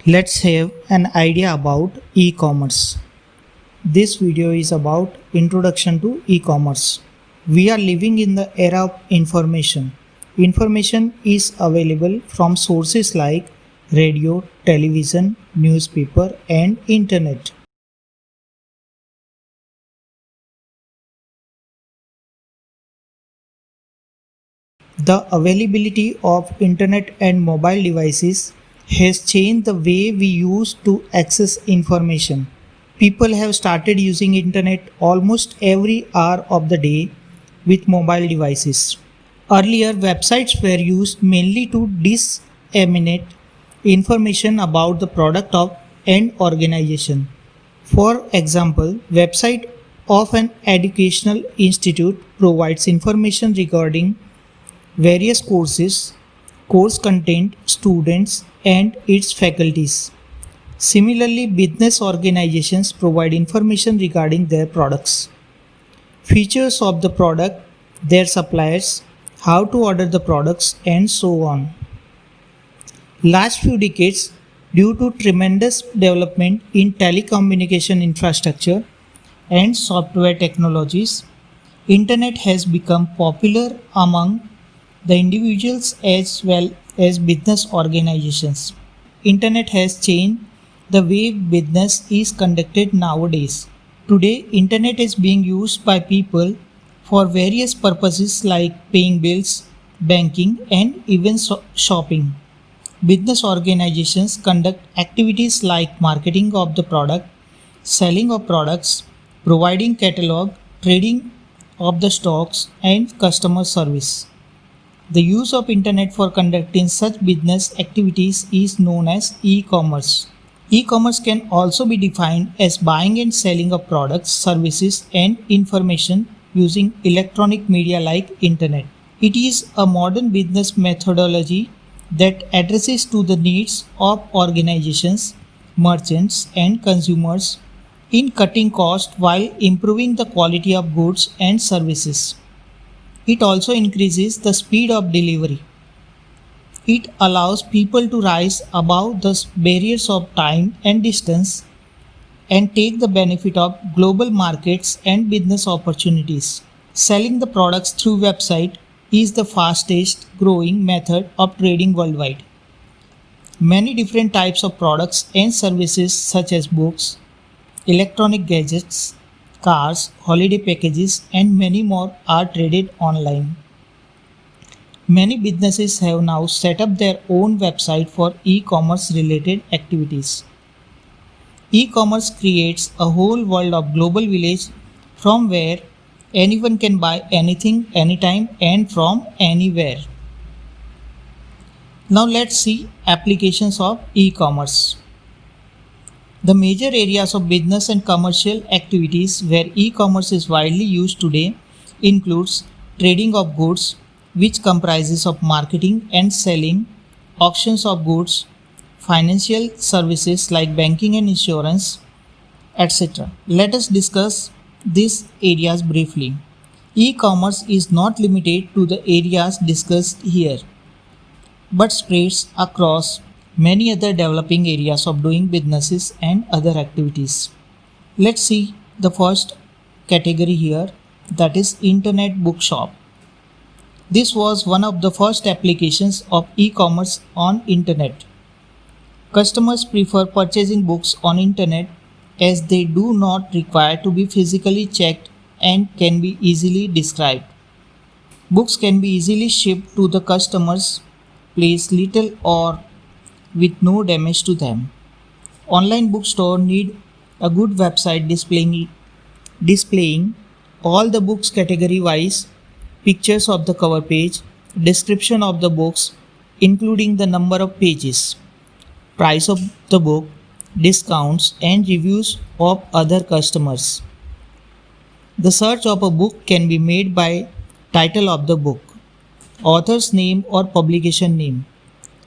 Let's have an idea about e-commerce. This video is about introduction to e-commerce. We are living in the era of information. Information is available from sources like radio, television, newspaper and internet. The availability of internet and mobile devices has changed the way we used to access information. People have started using internet almost every hour of the day with mobile devices. Earlier, websites were used mainly to disseminate information about the product of an organization. For example, website of an educational institute provides information regarding various courses, course content, students, and its faculties. Similarly, business organizations provide information regarding their products, features of the product, their suppliers, how to order the products, and so on. Last few decades, due to tremendous development in telecommunication infrastructure and software technologies, internet has become popular among the individuals as well as business organizations. Internet has changed the way business is conducted nowadays. Today, internet is being used by people for various purposes like paying bills, banking, and even shopping. Business organizations conduct activities like marketing of the product, selling of products, providing catalog, trading of the stocks, and customer service. The use of internet for conducting such business activities is known as e-commerce. E-commerce can also be defined as buying and selling of products, services, and information using electronic media like internet. It is a modern business methodology that addresses to the needs of organizations, merchants, and consumers in cutting costs while improving the quality of goods and services. It also increases the speed of delivery. It allows people to rise above the barriers of time and distance and take the benefit of global markets and business opportunities. Selling the products through website is the fastest growing method of trading worldwide. Many different types of products and services such as books, electronic gadgets, cars, holiday packages and many more are traded online. Many businesses have now set up their own website for e-commerce related activities. E-commerce creates a whole world of global village from where anyone can buy anything, anytime and from anywhere. Now let's see applications of e-commerce. The major areas of business and commercial activities where e-commerce is widely used today includes trading of goods, which comprises of marketing and selling, auctions of goods, financial services like banking and insurance, etc. Let us discuss these areas briefly. E-commerce is not limited to the areas discussed here, but spreads across many other developing areas of doing businesses and other activities. Let's see the first category here, that is internet bookshop. This was one of the first applications of e-commerce on internet. Customers prefer purchasing books on internet as they do not require to be physically checked and can be easily described. Books can be easily shipped to the customers' place little or with no damage to them. Online bookstore need a good website displaying all the books category wise, pictures of the cover page, description of the books including the number of pages, price of the book, discounts and reviews of other customers. The search of a book can be made by title of the book, author's name or publication name.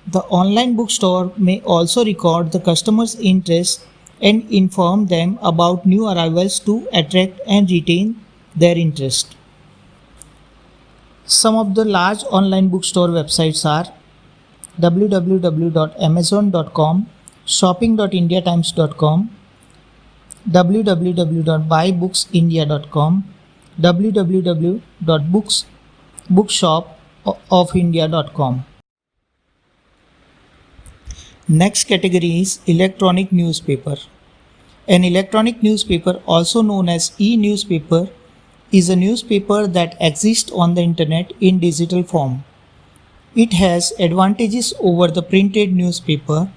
The online bookstore may also record the customer's interest and inform them about new arrivals to attract and retain their interest. Some of the large online bookstore websites are www.amazon.com, shopping.indiatimes.com, www.buybooksindia.com, www.bookshop.india.com. Next category is electronic newspaper. An electronic newspaper, also known as e-newspaper, is a newspaper that exists on the internet in digital form. It has advantages over the printed newspaper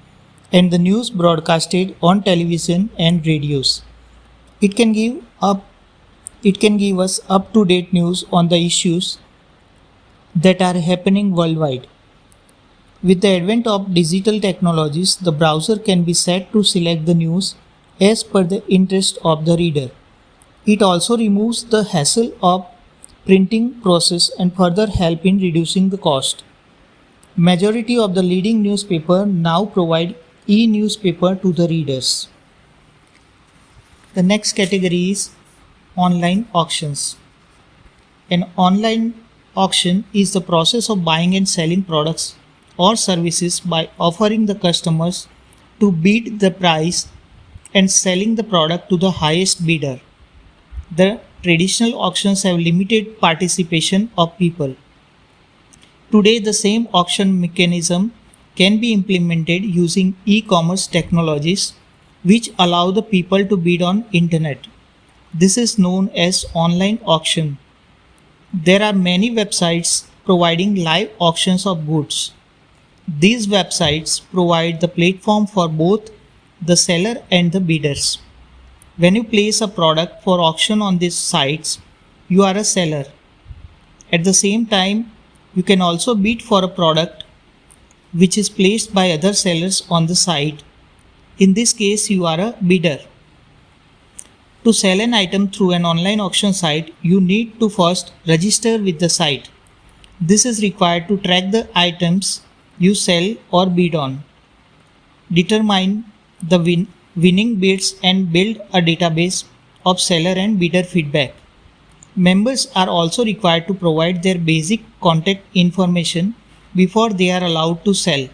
and the news broadcasted on television and radios. It can give us up-to-date news on the issues that are happening worldwide. With the advent of digital technologies, the browser can be set to select the news as per the interest of the reader. It also removes the hassle of printing process and further help in reducing the cost. Majority of the leading newspaper now provide e-newspaper to the readers. The next category is online auctions. An online auction is the process of buying and selling products or services by offering the customers to bid the price and selling the product to the highest bidder. The traditional auctions have limited participation of people. Today, the same auction mechanism can be implemented using e-commerce technologies which allow the people to bid on internet. This is known as online auction. There are many websites providing live auctions of goods. These websites provide the platform for both the seller and the bidders. When you place a product for auction on these sites, you are a seller. At the same time, you can also bid for a product which is placed by other sellers on the site. In this case, you are a bidder. To sell an item through an online auction site, you need to first register with the site. This is required to track the items you sell or bid on, determine the winning bids and build a database of seller and bidder feedback. Members are also required to provide their basic contact information before they are allowed to sell.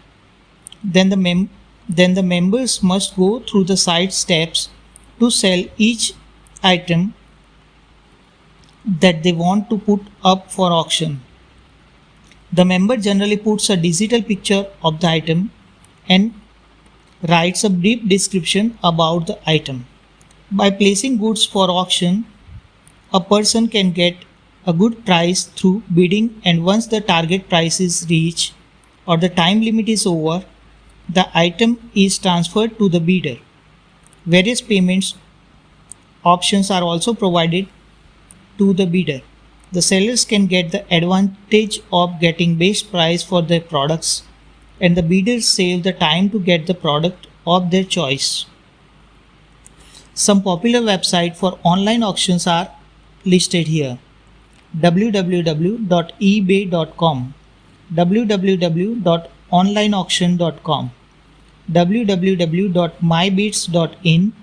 Then the members must go through the site steps to sell each item that they want to put up for auction. The member generally puts a digital picture of the item and writes a brief description about the item. By placing goods for auction, a person can get a good price through bidding, and once the target price is reached or the time limit is over, the item is transferred to the bidder. Various payments options are also provided to the bidder. The sellers can get the advantage of getting best price for their products, and the bidders save the time to get the product of their choice. Some popular websites for online auctions are listed here: www.ebay.com, www.onlineauction.com, www.mybids.in,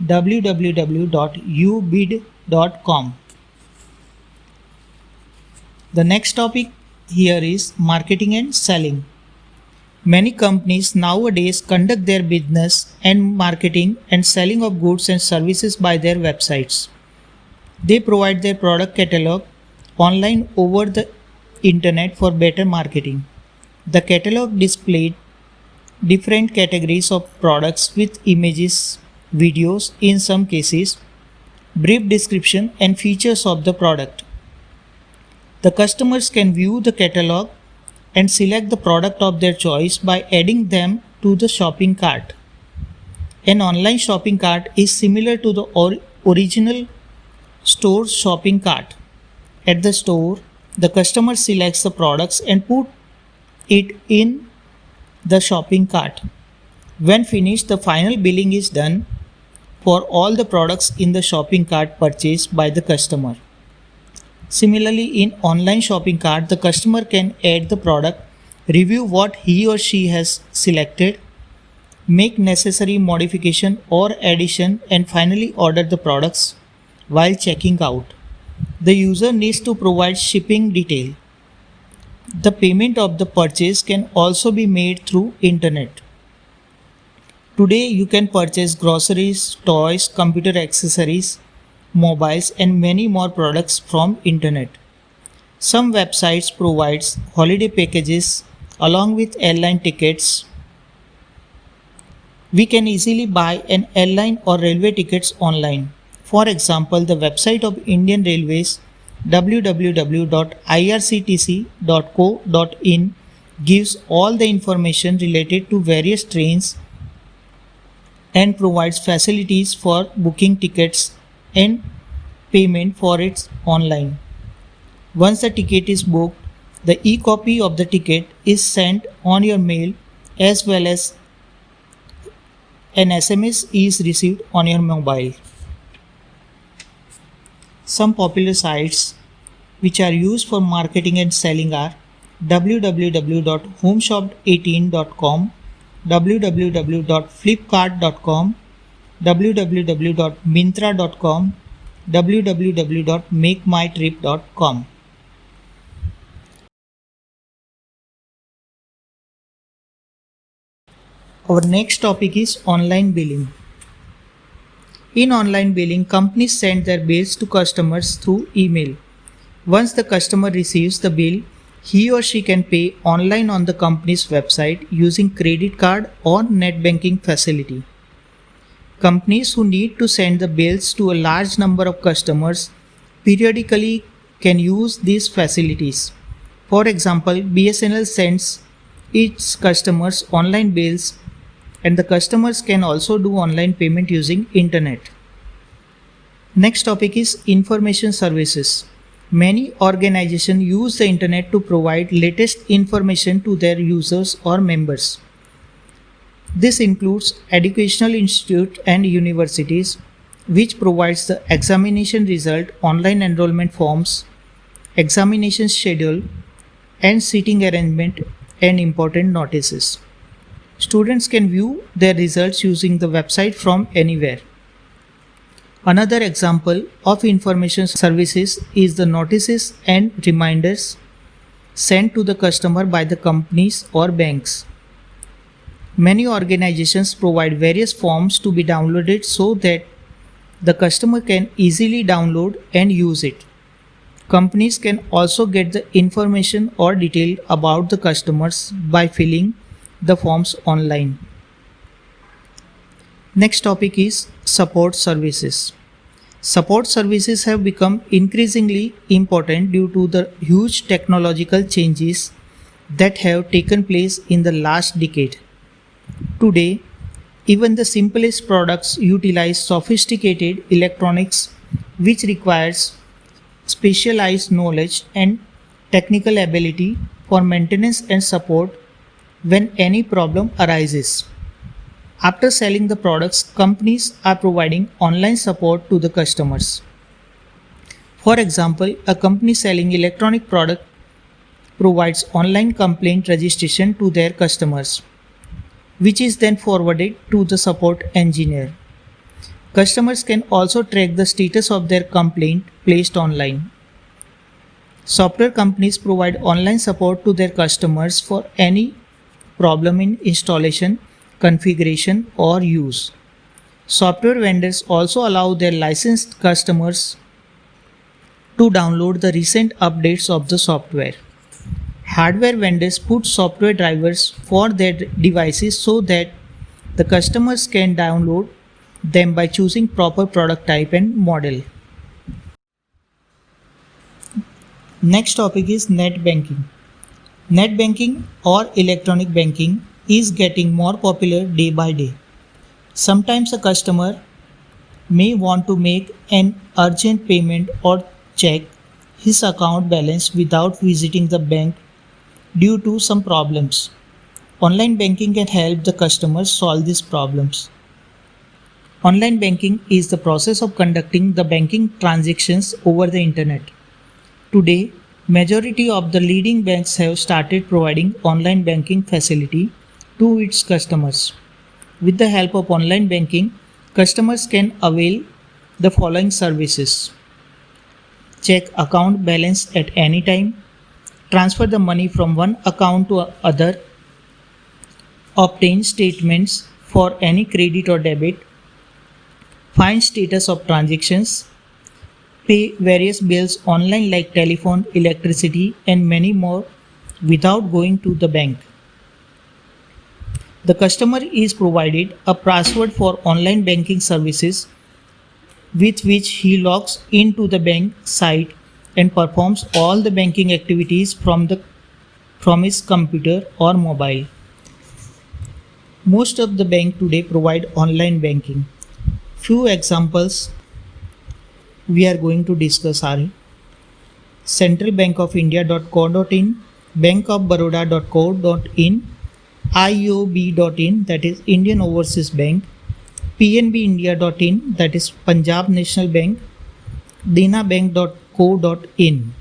www.ubid.com. The next topic here is marketing and selling. Many companies nowadays conduct their business and marketing and selling of goods and services by their websites. They provide their product catalog online over the internet for better marketing. The catalog displayed different categories of products with images, videos, in some cases, brief description and features of the product. The customers can view the catalog and select the product of their choice by adding them to the shopping cart. An online shopping cart is similar to the original store shopping cart. At the store, the customer selects the products and put it in the shopping cart. When finished, the final billing is done for all the products in the shopping cart purchased by the customer. Similarly, in online shopping cart, the customer can add the product, review what he or she has selected, make necessary modification or addition, and finally order the products while checking out. The user needs to provide shipping detail. The payment of the purchase can also be made through internet. Today you can purchase groceries, toys, computer accessories, mobiles and many more products from internet. Some websites provides holiday packages along with airline tickets. We can easily buy an airline or railway tickets online. For example, the website of Indian Railways www.irctc.co.in gives all the information related to various trains and provides facilities for booking tickets and payment for it online. Once the ticket is booked, the e-copy of the ticket is sent on your mail as well as an SMS is received on your mobile. Some popular sites which are used for marketing and selling are www.homeshop18.com, www.flipkart.com, www.mintra.com, www.makemytrip.com. Our next topic is online billing. In online billing, companies send their bills to customers through email. Once the customer receives the bill, he or she can pay online on the company's website using credit card or net banking facility. Companies who need to send the bills to a large number of customers periodically can use these facilities. For example, BSNL sends its customers online bills and the customers can also do online payment using internet. Next topic is information services. Many organizations use the internet to provide latest information to their users or members. This includes educational institutes and universities, which provides the examination result, online enrollment forms, examination schedule, and seating arrangement and important notices. Students can view their results using the website from anywhere. Another example of information services is the notices and reminders sent to the customer by the companies or banks. Many organizations provide various forms to be downloaded so that the customer can easily download and use it. Companies can also get the information or detail about the customers by filling the forms online. Next topic is support services. Support services have become increasingly important due to the huge technological changes that have taken place in the last decade. Today, even the simplest products utilize sophisticated electronics which requires specialized knowledge and technical ability for maintenance and support when any problem arises. After selling the products, companies are providing online support to the customers. For example, a company selling electronic product provides online complaint registration to their customers, which is then forwarded to the support engineer. Customers can also track the status of their complaint placed online. Software companies provide online support to their customers for any problem in installation, configuration, or use. Software vendors also allow their licensed customers to download the recent updates of the software. Hardware vendors put software drivers for their devices so that the customers can download them by choosing proper product type and model. Next topic is net banking. Net banking or electronic banking is getting more popular day by day. Sometimes a customer may want to make an urgent payment or check his account balance without visiting the bank due to some problems. Online banking can help the customer solve these problems. Online banking is the process of conducting the banking transactions over the internet. Today, majority of the leading banks have started providing online banking facility to its customers. With the help of online banking, customers can avail the following services: check account balance at any time, transfer the money from one account to other, obtain statements for any credit or debit, find status of transactions, pay various bills online like telephone, electricity, and many more without going to the bank. The customer is provided a password for online banking services with which he logs into the bank site and performs all the banking activities from his computer or mobile. Most of the bank today provide online banking. Few examples we are going to discuss are centralbankofindia.co.in, bankofbaroda.co.in, IOB.in, that is Indian Overseas Bank, pnbindia.in, that is Punjab National Bank, denabank.co.in.